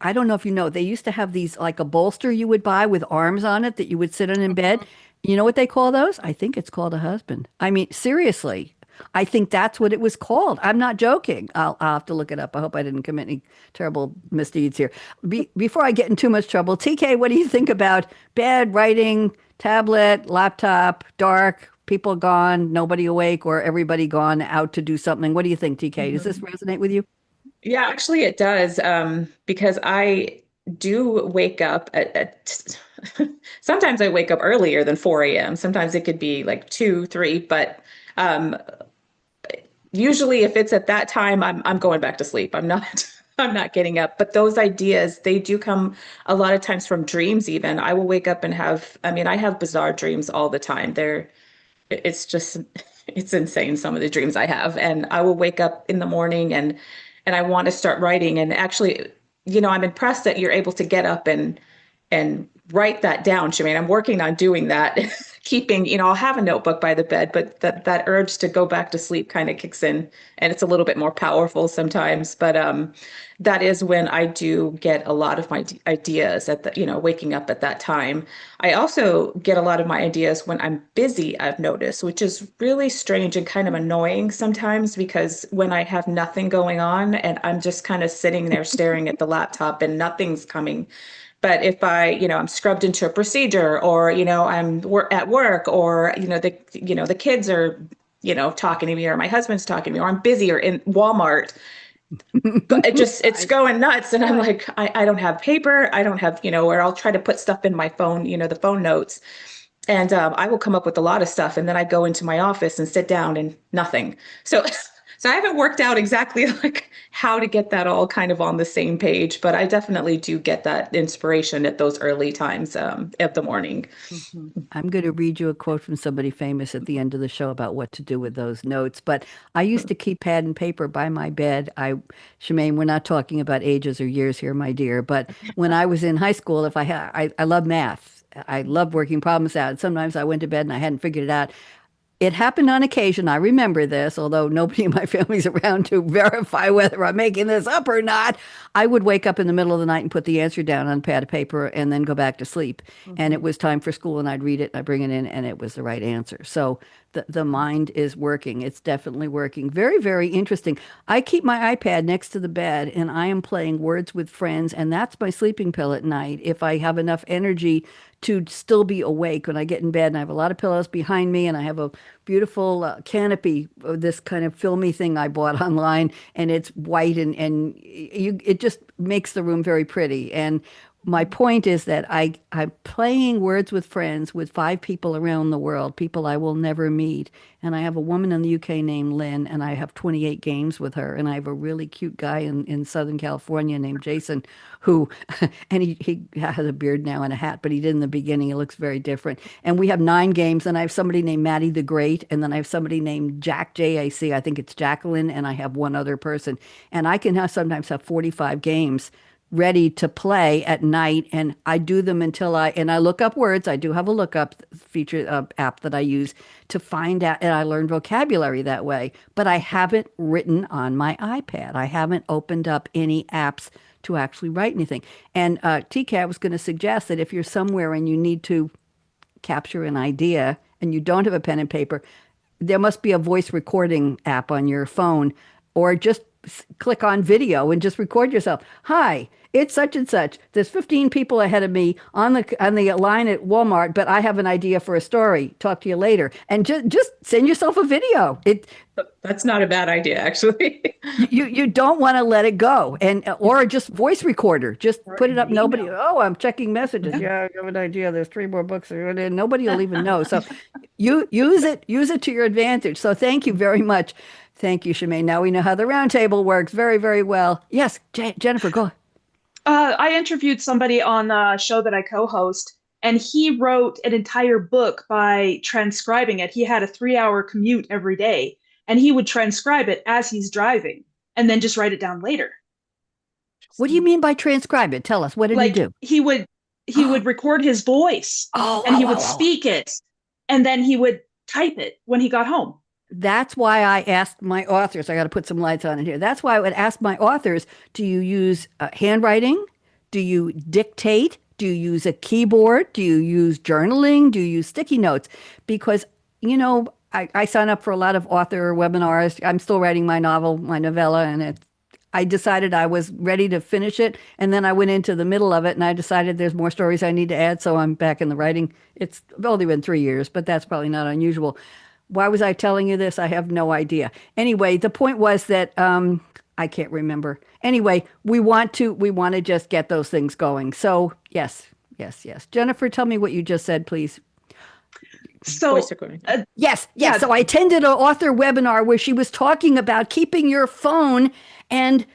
I don't know if you know. They used to have these like a bolster you would buy with arms on it that you would sit on in bed. You know what they call those? I think it's called a husband. I mean, seriously. I think that's what it was called. I'm not joking. I'll have to look it up. I hope I didn't commit any terrible misdeeds here. Before I get in too much trouble, TK, what do you think about bed, writing, tablet, laptop, dark, people gone, nobody awake, or everybody gone out to do something? What do you think, TK? Does this resonate with you? Yeah, actually it does. Because I do wake up at sometimes I wake up earlier than 4 a.m. Sometimes it could be like 2, 3, but um, usually if it's at that time, I'm going back to sleep. I'm not I'm not getting up. But those ideas, they do come a lot of times from dreams even. I will wake up and have, I mean, I have bizarre dreams all the time. It's just it's insane some of the dreams I have. And I will wake up in the morning and I want to start writing. And actually, I'm impressed that you're able to get up and write that down, Shamayne. I'm working on doing that. Keeping, I'll have a notebook by the bed, but that urge to go back to sleep kind of kicks in, and it's a little bit more powerful sometimes. But that is when I do get a lot of my ideas at the, waking up at that time. I also get a lot of my ideas when I'm busy, I've noticed, which is really strange and kind of annoying sometimes, because when I have nothing going on and I'm just kind of sitting there staring at the laptop and nothing's coming. But if I'm scrubbed into a procedure, or, at work, or, the kids are, talking to me, or my husband's talking to me, or I'm busy, or in Walmart, it's going nuts. And I'm like, I don't have paper. I don't have, or I'll try to put stuff in my phone, the phone notes. And I will come up with a lot of stuff. And then I go into my office and sit down and nothing. So, so I haven't worked out exactly like how to get that all kind of on the same page, but I definitely do get that inspiration at those early times of the morning. I'm going to read you a quote from somebody famous at the end of the show about what to do with those notes. But I used to keep pad and paper by my bed. Shamayne, we're not talking about ages or years here, my dear. But when I was in high school, if I love math. I love working problems out. Sometimes I went to bed and I hadn't figured it out. It happened on occasion. I remember this, although nobody in my family's around to verify whether I'm making this up or not. I would wake up in the middle of the night and put the answer down on a pad of paper and then go back to sleep. And it was time for school, and I'd read it and I'd bring it in, and it was the right answer. So the mind is working. It's definitely working. Very, very interesting. I keep my iPad next to the bed and I am playing Words with Friends, and that's my sleeping pill at night. If I have enough energy to still be awake when I get in bed, and I have a lot of pillows behind me, and I have a beautiful canopy, this kind of filmy thing I bought online, and it's white, and it just makes the room very pretty. And my point is that I'm playing Words with Friends with 5 people around the world, people I will never meet. And I have a woman in the UK named Lynn, and I have 28 games with her. And I have a really cute guy in Southern California named Jason, who, and he has a beard now and a hat, but he did in the beginning. He looks very different. And we have 9 games, and I have somebody named Maddie the Great, and then I have somebody named Jack, J-A-C, I think it's Jacqueline, and I have one other person. And I can sometimes have 45 games ready to play at night, and I do them until I look up words. I do have a lookup feature app that I use to find out, and I learn vocabulary that way. But I haven't written on my iPad. I haven't opened up any apps to actually write anything. And TK, I was going to suggest that if you're somewhere and you need to capture an idea and you don't have a pen and paper, there must be a voice recording app on your phone, or just click on video and just record yourself. Hi, it's such and such. There's 15 people ahead of me on the line at Walmart, but I have an idea for a story. Talk to you later. And just send yourself a video. That's not a bad idea, actually. You don't want to let it go, or just voice recorder. Just put it up. Nobody. Oh, I'm checking messages. Yeah, I have an idea. There's 3 more books, and nobody will even know. So you use it to your advantage. So thank you very much. Thank you, Shamayne. Now we know how the roundtable works very, very well. Yes, Jennifer, go. I interviewed somebody on a show that I co-host, and he wrote an entire book by transcribing it. He had a 3-hour commute every day, and he would transcribe it as he's driving and then just write it down later. What do you mean by transcribe it? Tell us. What did he do? He would record his voice, and he would speak it, and then he would type it when he got home. That's why I asked my authors, I got to put some lights on it here. That's why I would ask my authors, do you use handwriting? Do you dictate? Do you use a keyboard? Do you use journaling? Do you use sticky notes? Because, I sign up for a lot of author webinars. I'm still writing my novel, my novella, and I decided I was ready to finish it. And then I went into the middle of it and I decided there's more stories I need to add. So I'm back in the writing. It's only been 3 years, but that's probably not unusual. Why was I telling you this? I have no idea. Anyway, the point was that I can't remember. Anyway, we want to just get those things going. So yes, yes, yes. Jennifer, tell me what you just said, please. So, Voice recording. Yes, yes. yeah, So I attended an author webinar where she was talking about keeping your phone and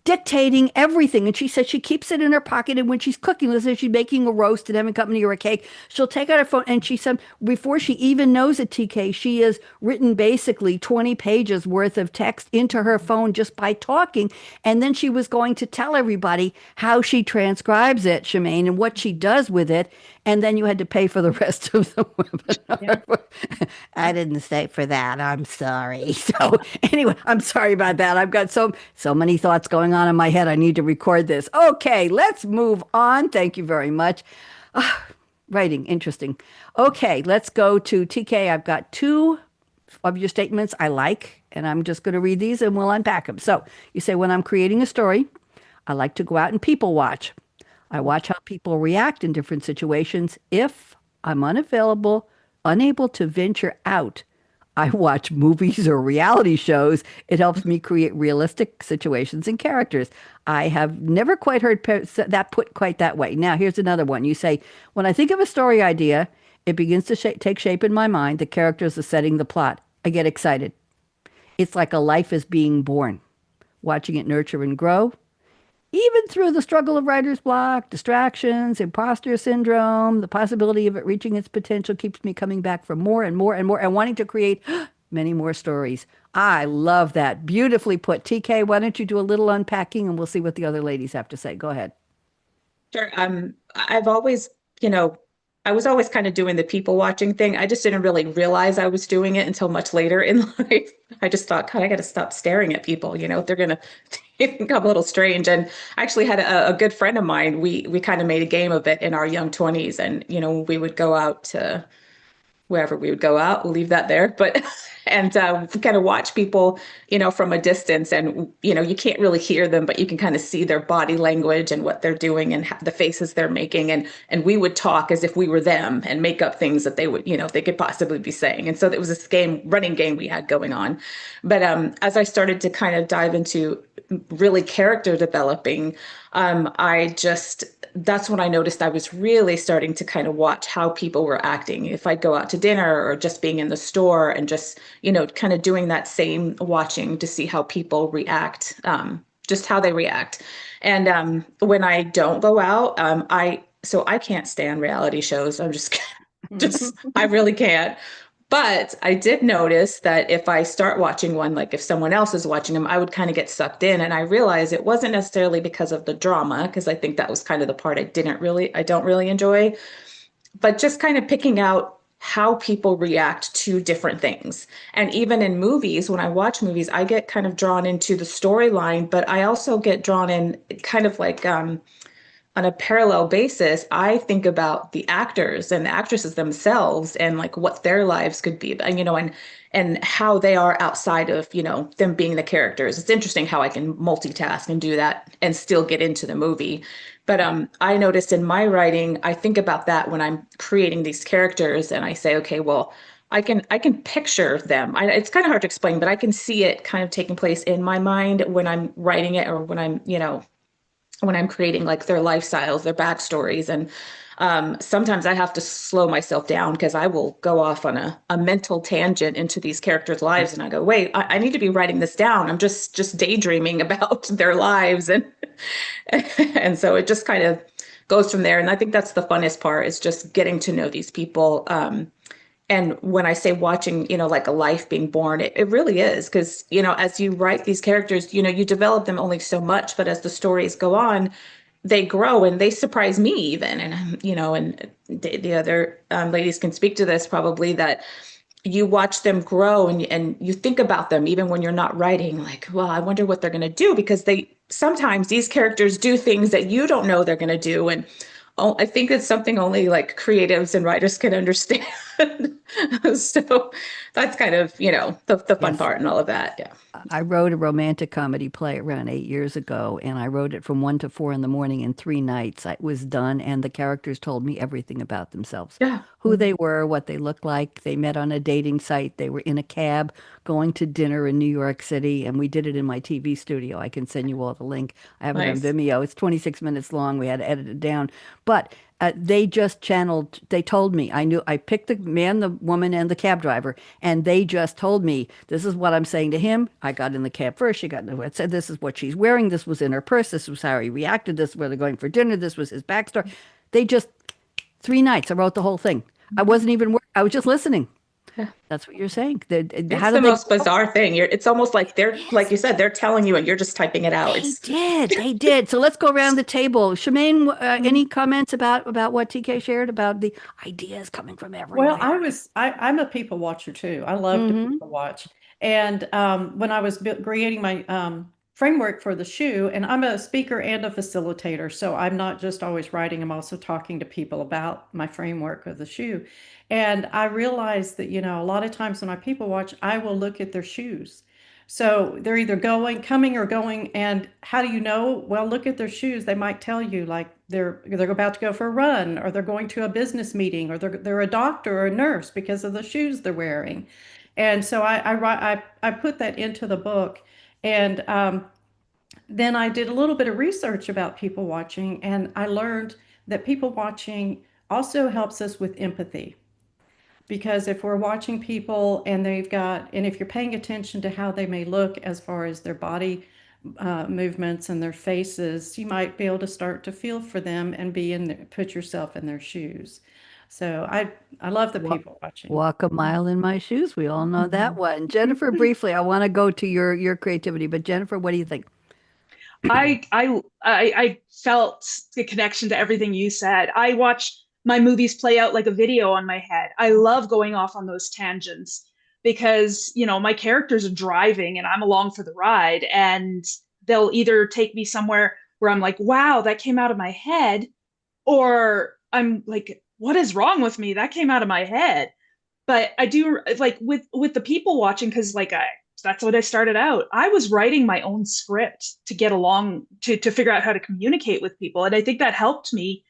dictating everything. And she said she keeps it in her pocket. And when she's cooking, let's say she's making a roast and having company or a cake, she'll take out her phone. And she said, before she even knows it, TK, she has written basically 20 pages worth of text into her phone just by talking. And then she was going to tell everybody how she transcribes it, Shamayne, and what she does with it. And then you had to pay for the rest of the webinar. I didn't stay for that. I'm sorry. So anyway, I'm sorry about that. I've got so many thoughts going on in my head. I need to record this. Okay, let's move on. Thank you very much. Writing, interesting. Okay, let's go to TK. I've got two of your statements I like, and I'm just going to read these and we'll unpack them. So you say, when I'm creating a story, I like to go out and people watch. I watch how people react in different situations. If I'm unavailable, unable to venture out, I watch movies or reality shows. It helps me create realistic situations and characters. I have never quite heard that put quite that way. Now, here's another one. You say, when I think of a story idea, it begins to take shape in my mind. The characters are setting the plot. I get excited. It's like a life is being born, watching it nurture and grow. Even through the struggle of writer's block, distractions, imposter syndrome, the possibility of it reaching its potential keeps me coming back for more and more and more and wanting to create many more stories. I love that. Beautifully put. TK, why don't you do a little unpacking and we'll see what the other ladies have to say. Go ahead. Sure. I've always, I was always kind of doing the people watching thing. I just didn't really realize I was doing it until much later in life. I just thought, God, I got to stop staring at people. They're going to become a little strange. And I actually had a good friend of mine. We kind of made a game of it in our young 20s. And, we would go out to wherever we would go out, we'll leave that there. But, and kind of watch people, from a distance and, you can't really hear them, but you can kind of see their body language and what they're doing and the faces they're making. And we would talk as if we were them and make up things that they would, they could possibly be saying. And so it was this running game we had going on. But as I started to kind of dive into really character developing, that's when I noticed I was really starting to kind of watch how people were acting. If I'd go out to dinner or just being in the store and just, kind of doing that same watching to see how people react, just how they react. And when I don't go out, I can't stand reality shows. I'm just, I really can't. But I did notice that if I start watching one, like if someone else is watching them, I would kind of get sucked in. And I realized it wasn't necessarily because of the drama, because I think that was kind of the part I don't really enjoy, but just kind of picking out how people react to different things. And even in movies, when I watch movies, I get kind of drawn into the storyline, but I also get drawn in kind of like, on a parallel basis, I think about the actors and the actresses themselves and like what their lives could be, and how they are outside of, them being the characters. It's interesting how I can multitask and do that and still get into the movie. But I noticed in my writing, I think about that when I'm creating these characters and I say, okay, well, I can picture them. It's kind of hard to explain, but I can see it kind of taking place in my mind when I'm writing it or when I'm creating like their lifestyles, their backstories. And sometimes I have to slow myself down because I will go off on a mental tangent into these characters' lives. And I go, wait, I need to be writing this down. I'm just daydreaming about their lives. And so it just kind of goes from there. And I think that's the funnest part, is just getting to know these people. And when I say watching, like a life being born, it really is, because, as you write these characters, you develop them only so much, but as the stories go on, they grow and they surprise me even. And, and the other ladies can speak to this probably, that you watch them grow and you think about them even when you're not writing, like, well, I wonder what they're going to do, because sometimes these characters do things that you don't know they're going to do. And I think it's something only like creatives and writers can understand. So that's kind of, the fun Yes. part and all of that. Yeah. I wrote a romantic comedy play around 8 years ago, and I wrote it from 1 to 4 in the morning in 3 nights. It was done, and the characters told me everything about themselves, Yeah. who they were, what they looked like. They met on a dating site. They were in a cab going to dinner in New York City, and we did it in my TV studio. I can send you all the link. I have it on Nice. Vimeo. It's 26 minutes long. We had to edit it down, but they just channeled, they told me, I picked the man, the woman, and the cab driver, and they just told me, this is what I'm saying to him. I got in the cab first. She got in the, it said, this is what she's wearing. This was in her purse. This was how he reacted. This is where they're going for dinner. This was his backstory. They just, 3 nights, I wrote the whole thing. I wasn't even, I was just listening. Yeah. That's what you're saying. It's How the did they? most bizarre thing. It's almost like like you said, they're telling you and you're just typing it out. They did. They did. So let's go around the table. Shamayne, Mhm. any comments about what TK shared about the ideas coming from Well, everywhere? I'm a people watcher too. I love to Hmm. people watch. And when I was creating my framework for the shoe, and I'm a speaker and a facilitator, so I'm not just always writing, I'm also talking to people about my framework of the shoe. And I realized that, a lot of times when I people watch, I will look at their shoes. So they're either coming or going. And how do you know? Well, look at their shoes. They might tell you like they're about to go for a run, or they're going to a business meeting, or they're a doctor or a nurse because of the shoes they're wearing. And so I put that into the book, and then I did a little bit of research about people watching, and I learned that people watching also helps us with empathy. Because if we're watching people and and if you're paying attention to how they may look as far as their body movements and their faces, you might be able to start to feel for them and put yourself in their shoes. So I love the Walk, people watching. walk a mile in my shoes. We all know that Mhm. one. Jennifer, briefly, I want to go to your creativity, but Jennifer, what do you think? I felt the connection to everything you said. I watch my movies play out like a video on my head. I love going off on those tangents because, my characters are driving and I'm along for the ride, and they'll either take me somewhere where I'm like, wow, that came out of my head, or I'm like, what is wrong with me? That came out of my head. But I do like with the people watching, because that's what I started out. I was writing my own script to get along, to figure out how to communicate with people, and I think that helped me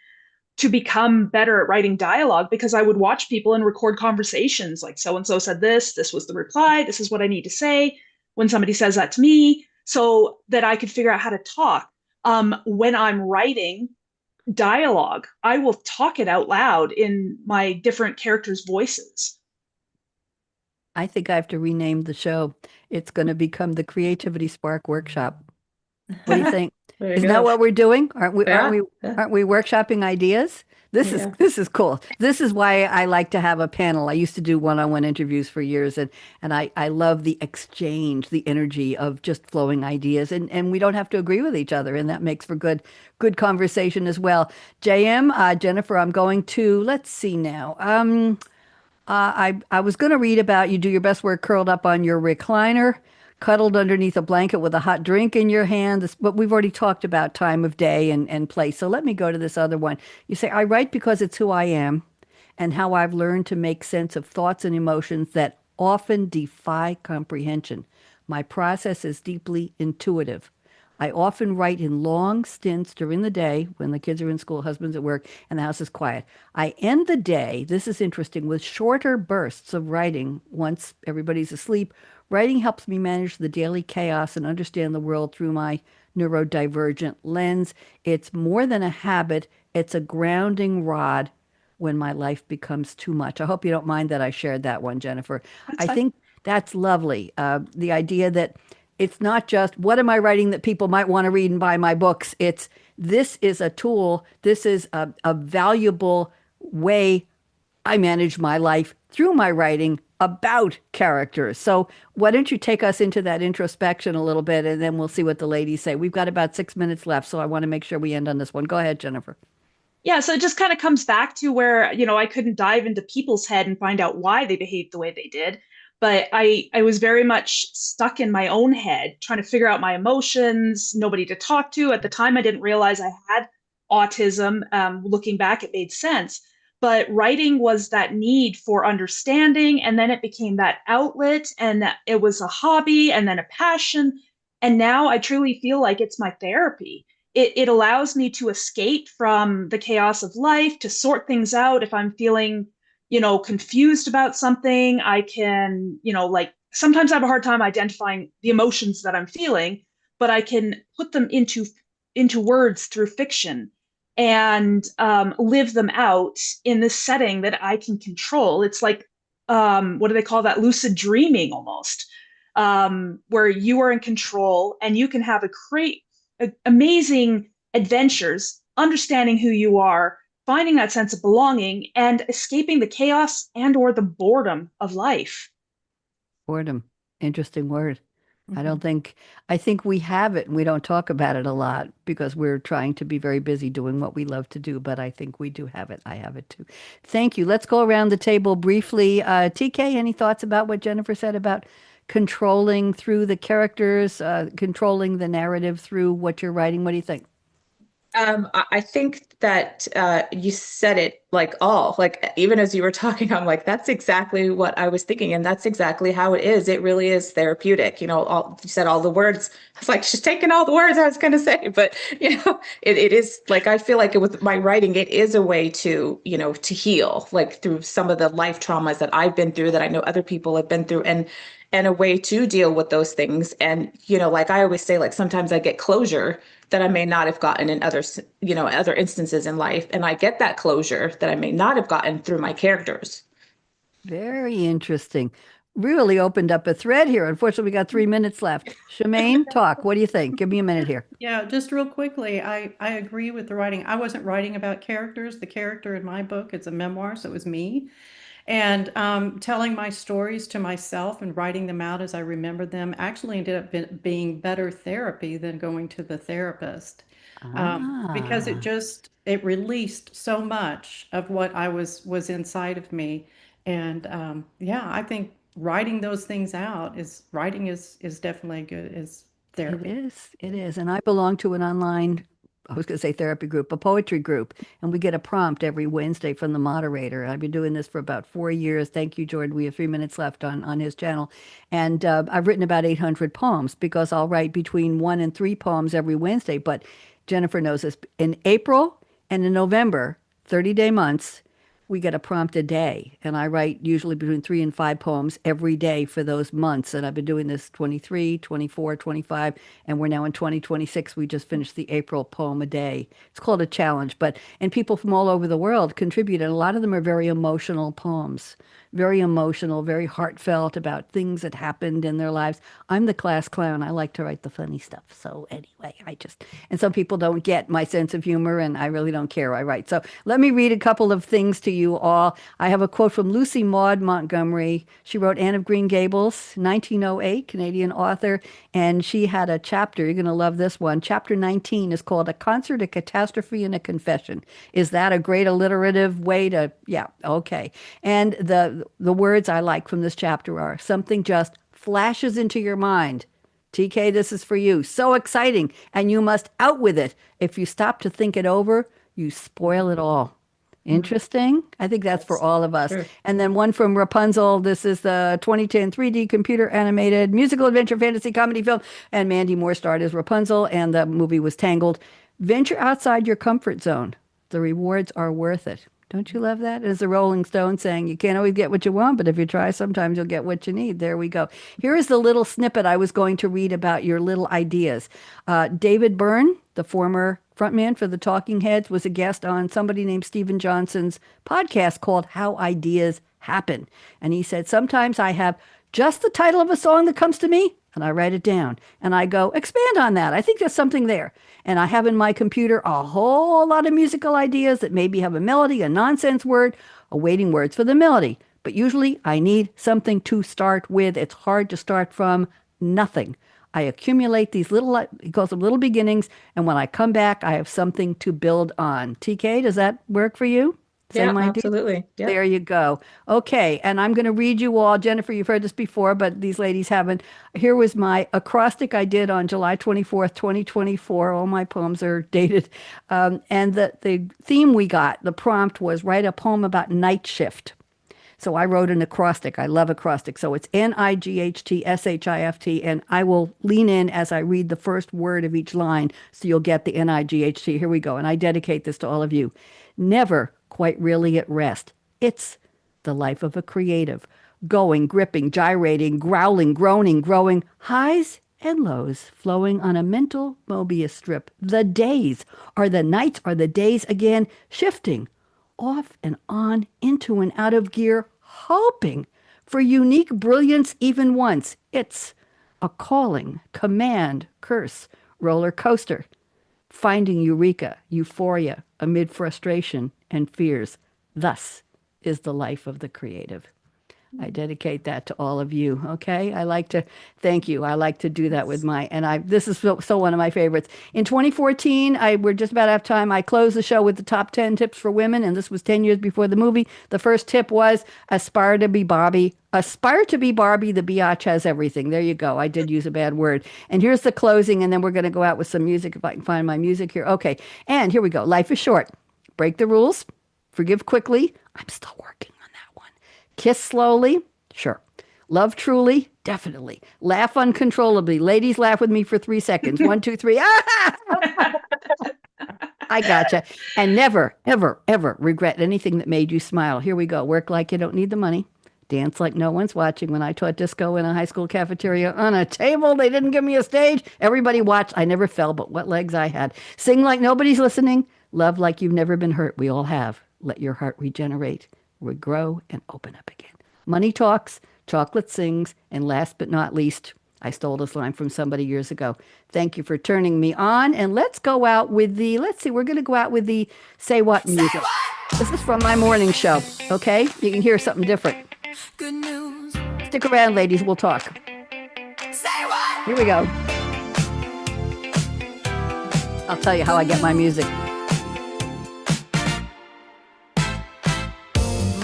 to become better at writing dialogue, because I would watch people and record conversations like, so and so said this was the reply, this is what I need to say when somebody says that to me, so that I could figure out how to talk. When I'm writing dialogue, I will talk it out loud in my different characters' voices. I think I have to rename the show. It's going to become the Creativity Spark Workshop. What do you think? There you Isn't that go. what we're doing? Aren't we, aren't Yeah. we, Yeah. aren't we workshopping ideas? This is Yeah. this is cool. This is why I like to have a panel. I used to do one-on-one interviews for years, and I love the exchange, the energy of just flowing ideas, and we don't have to agree with each other, and that makes for good conversation as well. JM, Jennifer, I'm going to, let's see now. I was going to read about you do your best work curled up on your recliner, cuddled underneath a blanket with a hot drink in your hand. But we've already talked about time of day and place. So let me go to this other one. You say, I write because it's who I am and how I've learned to make sense of thoughts and emotions that often defy comprehension. My process is deeply intuitive. I often write in long stints during the day when the kids are in school, husband's at work, and the house is quiet. I end the day, this is interesting, with shorter bursts of writing once everybody's asleep. Writing helps me manage the daily chaos and understand the world through my neurodivergent lens. It's more than a habit, it's a grounding rod when my life becomes too much. I hope you don't mind that I shared that one, Jennifer. That's I fine. think that's lovely. The idea that it's not just what am I writing that people might want to read and buy my books. It's this is a tool. This is a valuable way I manage my life through my writing about characters. So why don't you take us into that introspection a little bit, and then we'll see what the ladies say. We've got about 6 minutes left, so I want to make sure we end on this one. Go ahead, Jennifer. Yeah, so it just kind of comes back to where, I couldn't dive into people's head and find out why they behaved the way they did. But I was very much stuck in my own head, trying to figure out my emotions, nobody to talk to. At the time, I didn't realize I had autism. Looking back, it made sense. but writing was that need for understanding, and then it became that outlet, and that it was a hobby and then a passion, and now I truly feel like it's my therapy. It allows me to escape from the chaos of life, to sort things out. If I'm feeling, confused about something, I can, like sometimes I have a hard time identifying the emotions that I'm feeling, but I can put them into words through fiction, and live them out in this setting that I can control. It's like, what do they call that? Lucid dreaming almost, where you are in control and you can have amazing adventures, understanding who you are, finding that sense of belonging, and escaping the chaos and or the boredom of life. Boredom. Interesting word. I Mhm. don't think, I think we have it and we don't talk about it a lot because we're trying to be very busy doing what we love to do, but I think we do have it. I have it too. Thank you. Let's go around the table briefly. TK, any thoughts about what Jennifer said about controlling through the characters, controlling the narrative through what you're writing? What do you think? I think that you said it like all, like even as you were talking, I'm like, that's exactly what I was thinking. And that's exactly how it is. It really is therapeutic. You said all the words. I was like, she's taking all the words I was going to say. But, it is like, I feel like with my writing, it is a way to heal, like through some of the life traumas that I've been through, that I know other people have been through. And a way to deal with those things. And, like I always say, like sometimes I get closure that I may not have gotten in other instances in life. And I get that closure that I may not have gotten through my characters. Very interesting. Really opened up a thread here. Unfortunately, we got 3 minutes left. Shamayne, talk. What do you think? Give me a minute here. Yeah, just real quickly, I agree with the writing. I wasn't writing about characters. The character in my book, it's a memoir, so it was me. And telling my stories to myself and writing them out as I remembered them actually ended up being better therapy than going to the therapist. Because Ah, it released so much of what was inside of me. And yeah, I think writing those things out is definitely good is it therapy. is. It is. And I belong to an online, I was going to say therapy group, a poetry group. And we get a prompt every Wednesday from the moderator. I've been doing this for about 4 years. Thank you, Jordan. We have 3 minutes left on his channel. And I've written about 800 poems because I'll write between 1 and 3 poems every Wednesday. But Jennifer knows this. In April and in November, 30-day months, we get a prompt a day. And I write usually between 3 and 5 poems every day for those months. And I've been doing this 23, 24, 25, and we're now in 2026. We just finished the April poem a day. It's called a challenge, and people from all over the world contribute. And a lot of them are very emotional poems, very emotional, very heartfelt about things that happened in their lives. I'm the class clown. I like to write the funny stuff. So anyway, and some people don't get my sense of humor, and I really don't care. I write. So let me read a couple of things to you all. I have a quote from Lucy Maud Montgomery. She wrote Anne of Green Gables, 1908, Canadian author, and she had a chapter. You're going to love this one. Chapter 19 is called A Concert, a Catastrophe, and a Confession. Is that a great alliterative way to, yeah, okay. And the words I like from this chapter are something just flashes into your mind. TK, this is for you. So exciting, and you must out with it. If you stop to think it over, you spoil it all. Mm, Interesting. I think that's for that's all of us. true. And then one from Rapunzel. This is the 2010 3D computer animated musical adventure fantasy comedy film. And Mandy Moore starred as Rapunzel, and the movie was Tangled. Venture outside your comfort zone. The rewards are worth it. Don't you love that? As the Rolling Stones saying, you can't always get what you want, but if you try, sometimes you'll get what you need. There we go. Here is the little snippet I was going to read about your little ideas. David Byrne, the former frontman for the Talking Heads, was a guest on somebody named Stephen Johnson's podcast called How Ideas Happen. And he said, sometimes I have just the title of a song that comes to me, and I write it down and I go, expand on that. I think there's something there. And I have in my computer a whole lot of musical ideas that maybe have a melody, a nonsense word, awaiting words for the melody. But usually I need something to start with. It's hard to start from nothing. I accumulate these little, he calls them little beginnings. And when I come back, I have something to build on. TK, does that work for you? Yeah, Same idea? absolutely. Yeah. There you go. Okay, and I'm going to read you all. Jennifer, you've heard this before, but these ladies haven't. Here was my acrostic I did on July 24th, 2024. All my poems are dated. And the theme we got, the prompt was write a poem about night shift. So I wrote an acrostic. I love acrostic. So it's NIGHTSHIFT, and I will lean in as I read the first word of each line so you'll get the NIGHT. Here we go. And I dedicate this to all of you. Never quite really at rest. It's the life of a creative. Going, gripping, gyrating, growling, groaning, growing, highs and lows flowing on a mental Mobius strip. The days are the nights are the days again, shifting off and on, into and out of gear, hoping for unique brilliance even once. It's a calling, command, curse, roller coaster, finding eureka, euphoria amid frustration and fears. Thus is the life of the creative. I dedicate that to all of you. Okay. I like to thank you. I like to do that with this is so one of my favorites. In 2014, we're just about out of time. I closed the show with the top 10 tips for women. And this was 10 years before the movie. The first tip was aspire to be Barbie. Aspire to be Barbie. The biatch has everything. There you go. I did use a bad word. And here's the closing. And then we're going to go out with some music if I can find my music here. Okay. And here we go. Life is short. Break the rules. Forgive quickly. I'm still working on that one. Kiss slowly. Sure. Love truly. Definitely. Laugh uncontrollably. Ladies, laugh with me for 3 seconds. 1, 2, 3. I gotcha. And never, ever, ever regret anything that made you smile. Here we go. Work like you don't need the money. Dance like no one's watching. When I taught disco in a high school cafeteria on a table, they didn't give me a stage. Everybody watched. I never fell, but what legs I had. Sing like nobody's listening. Love like you've never been hurt. We all have. Let your heart regenerate, regrow, and open up again. Money talks, chocolate sings, and last but not least, I stole this line from somebody years ago. Thank you for turning me on. And let's go out with we're going to go out with the Say What music. This is from my morning show, okay? You can hear something different. Good news. Stick around, ladies. We'll talk. Say what? Here we go. I'll tell you how I get my music.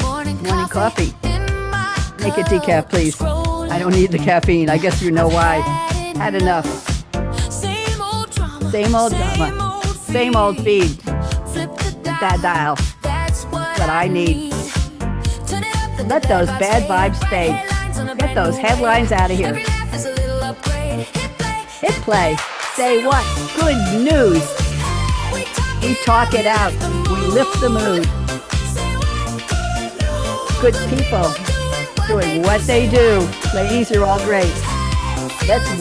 Morning coffee. in my Make it decaf, please. I don't need the caffeine. I guess you know why. Had enough. Same old drama. Same old drama. Same old feed. Flip the That dial. That's what I need. Turn it up, the Let those bad vibes stay. headlines on a Get brand those new headlines day. out of here. Every laugh is a little upgrade. Hit Hit play. Say what? Good news. We talk it out. We lift the mood. Good people doing what they do. Ladies, you're all great. Let's win.